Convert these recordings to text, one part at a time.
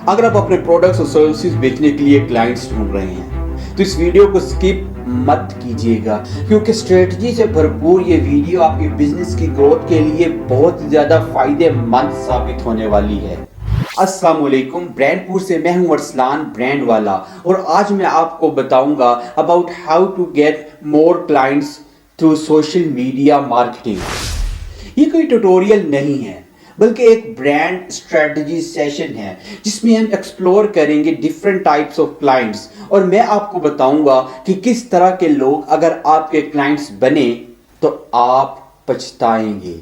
अगर आप अपने प्रोडक्ट्स और सर्विसेज बेचने के लिए क्लाइंट्स ढूंढ रहे हैं तो इस वीडियो को स्किप मत कीजिएगा, क्योंकि स्ट्रेटजी से भरपूर ये वीडियो आपके बिजनेस की ग्रोथ के लिए बहुत ज़्यादा फायदेमंद साबित होने वाली है। अस्सलाम वालेकुम, ब्रांडपुर से मैं हूं अरसलान ब्रांड वाला, और आज मैं आपको बताऊंगा about how to get more clients through social media marketing. ये कोई ट्यूटोरियल नहीं है बल्कि एक ब्रांड स्ट्रेटजी सेशन है जिसमें हम एक्सप्लोर करेंगे डिफरेंट टाइप्स ऑफ क्लाइंट्स, और मैं आपको बताऊंगा कि किस तरह के लोग अगर आपके क्लाइंट्स बने तो आप पछताएंगे।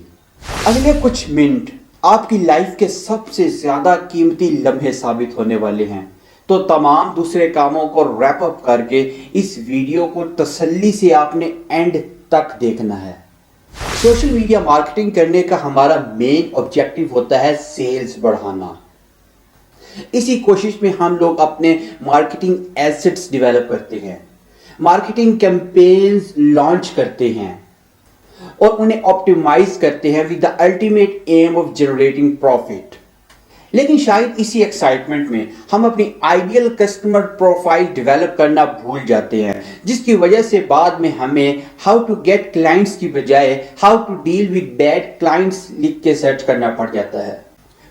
अगले कुछ मिनट आपकी लाइफ के सबसे ज्यादा कीमती लम्हे साबित होने वाले हैं, तो तमाम दूसरे कामों को रैप अप करके इस वीडियो को तसल्ली से आपने एंड तक देखना है। सोशल मीडिया मार्केटिंग करने का हमारा मेन ऑब्जेक्टिव होता है सेल्स बढ़ाना। इसी कोशिश में हम लोग अपने मार्केटिंग एसेट्स डेवलप करते हैं, मार्केटिंग कैंपेन्स लॉन्च करते हैं और उन्हें ऑप्टिमाइज करते हैं with the ultimate aim of generating profit. लेकिन शायद इसी एक्साइटमेंट में हम अपनी आइडियल कस्टमर प्रोफाइल डेवलप करना भूल जाते हैं, जिसकी वजह से बाद में हमें हाउ टू गेट क्लाइंट्स की बजाय how to deal with bad clients लिख के सर्च करना पड़ जाता है।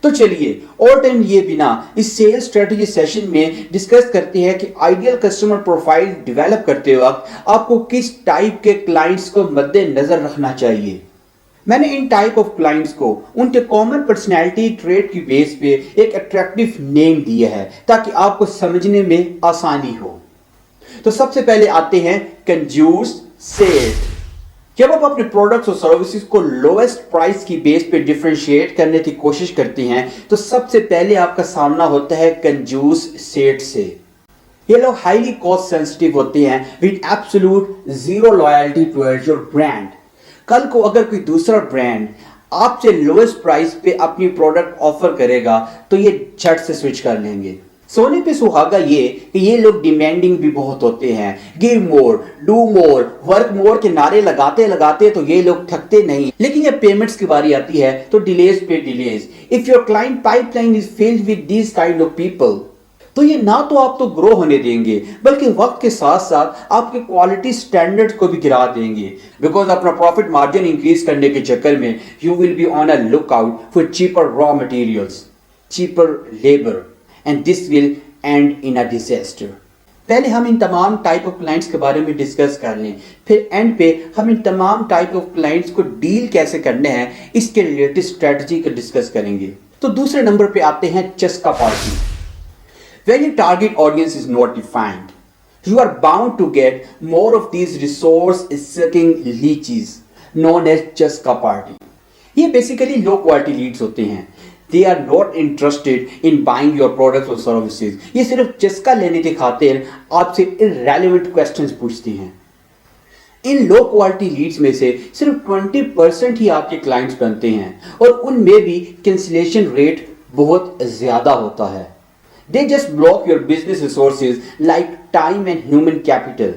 तो चलिए और टाइम लिए बिना इस सेल्स स्ट्रेटजी सेशन में डिस्कस करते हैं कि आइडियल कस्टमर प्रोफाइल डेवलप करते वक्त आपको किस टाइप के क्लाइंट्स को मद्देनजर रखना चाहिए। मैंने इन टाइप ऑफ क्लाइंट्स को उनके कॉमन पर्सनैलिटी ट्रेट की बेस पे एक अट्रैक्टिव नेम दिया है ताकि आपको समझने में आसानी हो। तो सबसे पहले आते हैं कंजूस सेठ। जब आप अपने प्रोडक्ट्स और सर्विसेज को लोएस्ट प्राइस की बेस पे डिफरेंशिएट करने की कोशिश करते हैं तो सबसे पहले आपका सामना होता है कंजूस सेठ से। ये लोग हाईली कॉस्ट सेंसिटिव होते हैं with absolute zero loyalty towards your brand. कल को अगर कोई दूसरा ब्रांड आपसे लोएस्ट प्राइस पे अपनी प्रोडक्ट ऑफर करेगा तो ये झट से स्विच कर लेंगे। सोने पे सुहागा ये कि ये लोग डिमांडिंग भी बहुत होते हैं। Give more, do more, work more के नारे लगाते लगाते तो ये लोग थकते नहीं, लेकिन जब पेमेंट्स की बारी आती है तो डिलेज पे delays. If your client pipeline is filled with this kind of people तो ये ना तो आप तो ग्रो होने देंगे बल्कि वक्त के साथ साथ आपके क्वालिटी स्टैंडर्ड्स को भी गिरा देंगे, बिकॉज अपना प्रॉफिट मार्जिन इंक्रीज करने के चक्कर में you will be on a look out for cheaper raw materials, cheaper labour, and this will and in a disaster. पहले हम इन तमाम टाइप ऑफ क्लाइंट्स के बारे में डिस्कस कर लें, फिर एंड पे हम इन तमाम टाइप ऑफ क्लाइंट्स को डील कैसे करने हैं इसके रिलेटेड स्ट्रेटजी को डिस्कस करेंगे। तो दूसरे नंबर पे आते हैं चस्का party. When your target audience is not defined, you are bound to get more of these resource-sucking leeches known as चस्का party. ये basically low quality leads होते हैं. They are not interested in buying your products or services. ये सिर्फ चस्का लेने की खातिर आपसे irrelevant questions पूछते हैं. इन लो क्वालिटी लीड्स में से सिर्फ 20% ही आपके क्लाइंट्स बनते हैं और उनमें भी कैंसिलेशन रेट बहुत ज़्यादा होता है। They just block your business resources like time and human capital.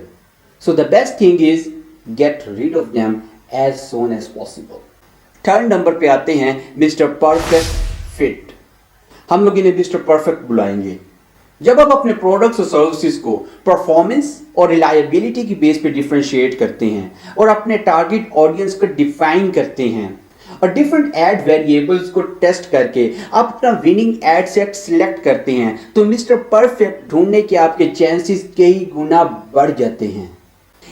So the best thing is get rid of them as soon as possible. Third number पे आते हैं मिस्टर परफेक्ट फिट। हम लोग इन्हें मिस्टर परफेक्ट बुलाएंगे। जब आप अपने प्रोडक्ट्स और सर्विसेज को परफॉर्मेंस और रिलायबिलिटी की बेस पे डिफरेंशिएट करते हैं और अपने टारगेट ऑडियंस को डिफाइन करते हैं और डिफरेंट एड वेरिएबल्स को टेस्ट करके आप अपना विनिंग एड सेट सिलेक्ट करते हैं तो मिस्टर परफेक्ट ढूंढने के आपके चांसेस कई गुना बढ़ जाते हैं।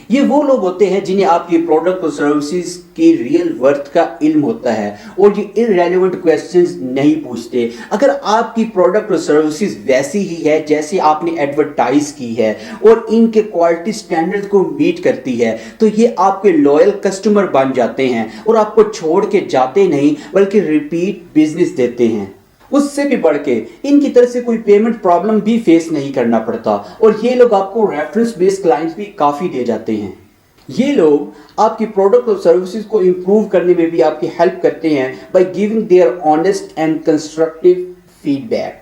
ये वो लोग होते हैं जिन्हें आपके प्रोडक्ट और सर्विसेज की रियल वर्थ का इल्म होता है और ये इररेलेवेंट क्वेश्चंस नहीं पूछते। अगर आपकी प्रोडक्ट और सर्विसेज वैसी ही है जैसे आपने एडवर्टाइज की है और इनके क्वालिटी स्टैंडर्ड को मीट करती है तो ये आपके लॉयल कस्टमर बन जाते हैं और आपको छोड़ के जाते नहीं बल्कि रिपीट बिजनेस देते हैं। उससे भी बढ़ के इनकी तरफ से कोई पेमेंट प्रॉब्लम भी फेस नहीं करना पड़ता और ये लोग आपको रेफरेंस बेस्ड क्लाइंट्स भी काफ़ी दे जाते हैं। ये लोग आपकी प्रोडक्ट और सर्विसेज को इम्प्रूव करने में भी आपकी हेल्प करते हैं by giving their honest and constructive feedback.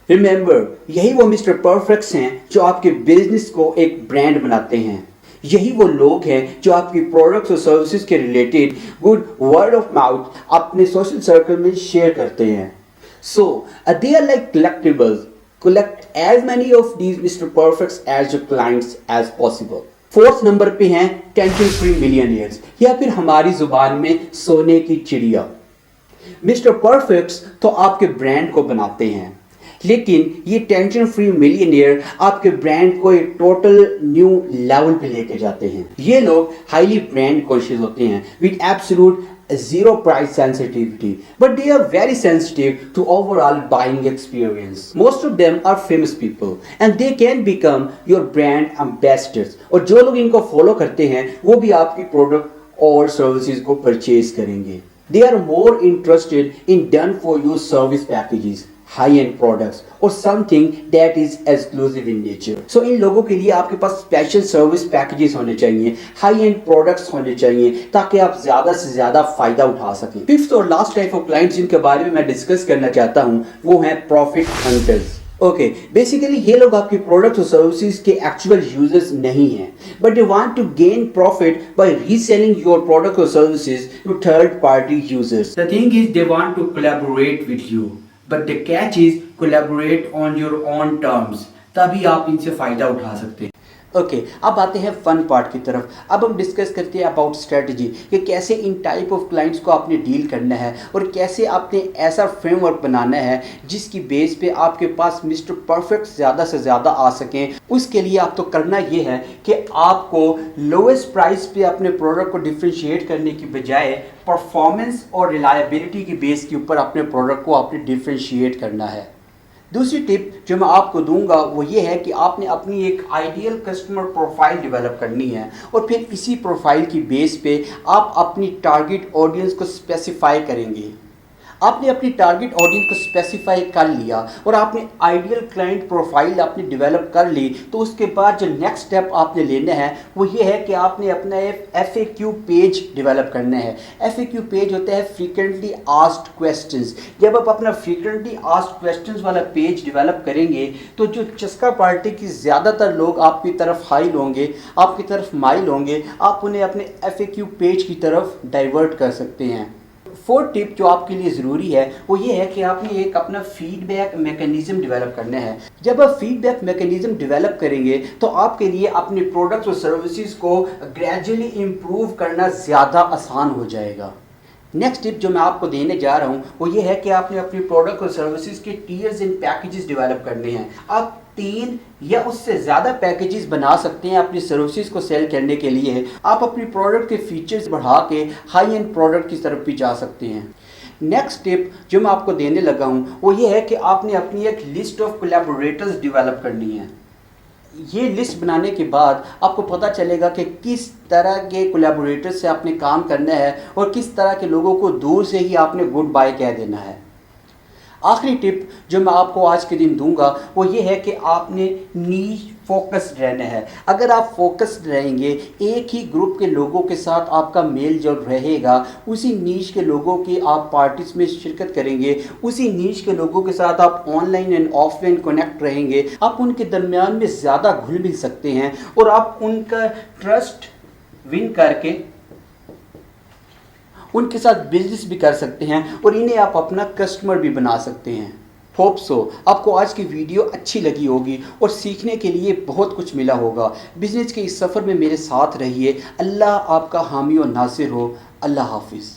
Remember, यही वो मिस्टर परफेक्ट्स हैं जो आपके बिजनेस को एक ब्रांड बनाते हैं। यही वो लोग हैं जो आपकी प्रोडक्ट्स और सर्विसेज के related good word of mouth अपने सोशल सर्कल में शेयर करते हैं। So they are like collectibles collect as many of these Mr. Perfects as your clients as possible. Fourth number पे हैं टेंशन फ्री मिलियनियर्स, या फिर हमारी जुबान में सोने की चिड़िया। मिस्टर परफेक्ट्स तो आपके ब्रांड को बनाते हैं, लेकिन ये टेंशन फ्री मिलियनियर आपके ब्रांड को एक टोटल न्यू लेवल पे लेके जाते हैं। ये लोग हाईली ब्रांड कॉन्शियस होते हैं with absolute zero price sensitivity, but they are very sensitive to overall buying experience. Most of them are famous people and they can become your brand ambassadors, और जो लोग इनको फॉलो करते हैं वो भी आपकी प्रोडक्ट और सर्विसेज को परचेज करेंगे। They are more interested in done for you service packages, high-end products or something that is exclusive in nature. So इन लोगों के लिए आपके पास स्पेशल सर्विस पैकेजेस होने चाहिए, हाई एंड प्रोडक्ट्स होने चाहिए, ताकि आप ज्यादा से ज्यादा फायदा उठा सकें। फिफ्थ और लास्ट टाइप ऑफ क्लाइंट्स जिनके बारे में मैं डिस्कस करना चाहता हूँ वो हैं प्रॉफिट हंटर्स। ओके, बेसिकली ये लोग आपके प्रोडक्ट और सर्विसेज के एक्चुअल यूजर्स नहीं हैं, but they want to gain profit by reselling your product और services to third party users. The thing is they want to collaborate with you, but the catch is collaborate on your own terms, तभी आप इनसे फायदा उठा सकते हैं। Okay, अब आते हैं फन पार्ट की तरफ। अब हम डिस्कस करते हैं अबाउट स्ट्रेटजी कि कैसे इन टाइप ऑफ क्लाइंट्स को आपने डील करना है और कैसे आपने ऐसा फ्रेमवर्क बनाना है जिसकी बेस पे आपके पास मिस्टर परफेक्ट ज़्यादा से ज़्यादा आ सकें। उसके लिए आप तो करना ये है कि आपको लोएस्ट प्राइस पे अपने प्रोडक्ट को डिफ्रेंशिएट करने की बजाय परफॉर्मेंस और रिलायबिलिटी की बेस के ऊपर अपने प्रोडक्ट को आपने डिफ्रेंशिएट करना है। दूसरी टिप जो मैं आपको दूंगा वो ये है कि आपने अपनी एक आइडियल कस्टमर प्रोफाइल डेवलप करनी है और फिर इसी प्रोफाइल की बेस पे आप अपनी टारगेट ऑडियंस को स्पेसिफाई करेंगे। आपने अपनी टारगेट ऑडियंस को स्पेसिफाई कर लिया और आपने आइडियल क्लाइंट प्रोफाइल आपने डेवलप कर ली, तो उसके बाद जो नेक्स्ट स्टेप आपने लेना है वो ये है कि आपने अपना एक FAQ पेज डेवलप करना है। FAQ पेज होता है फ्रीक्वेंटली आस्क्ड क्वेश्चंस। जब आप अपना फ्रीक्वेंटली आस्क्ड क्वेश्चंस वाला पेज डेवलप करेंगे तो जो चस्का पार्टी की ज़्यादातर लोग आपकी तरफ हाइल होंगे, आपकी तरफ माइल होंगे, आप उन्हें अपने FAQ पेज की तरफ डाइवर्ट कर सकते हैं। फोर्थ टिप जो आपके लिए ज़रूरी है वो ये है कि आपने एक अपना फीडबैक मैकेनिज्म डेवलप करना है। जब आप फीडबैक मैकेनिज्म डेवलप करेंगे तो आपके लिए अपने प्रोडक्ट्स और सर्विसेज को ग्रेजुअली इम्प्रूव करना ज़्यादा आसान हो जाएगा। नेक्स्ट टिप जो मैं आपको देने जा रहा हूँ वो ये है कि आपने अपनी प्रोडक्ट और सर्विसेज के टीयर्स एंड पैकेजेस डेवलप करने हैं। आप 3 या उससे ज़्यादा पैकेजेस बना सकते हैं अपनी सर्विसेज को सेल करने के लिए। आप अपनी प्रोडक्ट के फीचर्स बढ़ा के हाई एंड प्रोडक्ट की तरफ भी जा सकते हैं। नेक्स्ट टिप जो मैं आपको देने लगा हूँ वो ये है कि आपने अपनी एक लिस्ट ऑफ कोलैबोरेटर्स डेवलप करनी है। ये लिस्ट बनाने के बाद आपको पता चलेगा कि किस तरह के कोलैबोरेटर से आपने काम करना है और किस तरह के लोगों को दूर से ही आपने गुड बाय कह देना है। आखिरी टिप जो मैं आपको आज के दिन दूंगा वो ये है कि आपने नीश फोकस्ड रहना है। अगर आप फोकस्ड रहेंगे, एक ही ग्रुप के लोगों के साथ आपका मेल जोल रहेगा, उसी नीश के लोगों की आप पार्टीज में शिरकत करेंगे, उसी नीश के लोगों के साथ आप ऑनलाइन एंड ऑफलाइन कनेक्ट रहेंगे, आप उनके दरमियान में ज़्यादा घुल मिल सकते हैं और आप उनका ट्रस्ट विन करके उनके साथ बिजनेस भी कर सकते हैं और इन्हें आप अपना कस्टमर भी बना सकते हैं। होप सो आपको आज की वीडियो अच्छी लगी होगी और सीखने के लिए बहुत कुछ मिला होगा। बिजनेस के इस सफ़र में मेरे साथ रहिए। अल्लाह आपका हामी और नासिर हो। अल्लाह हाफिज़।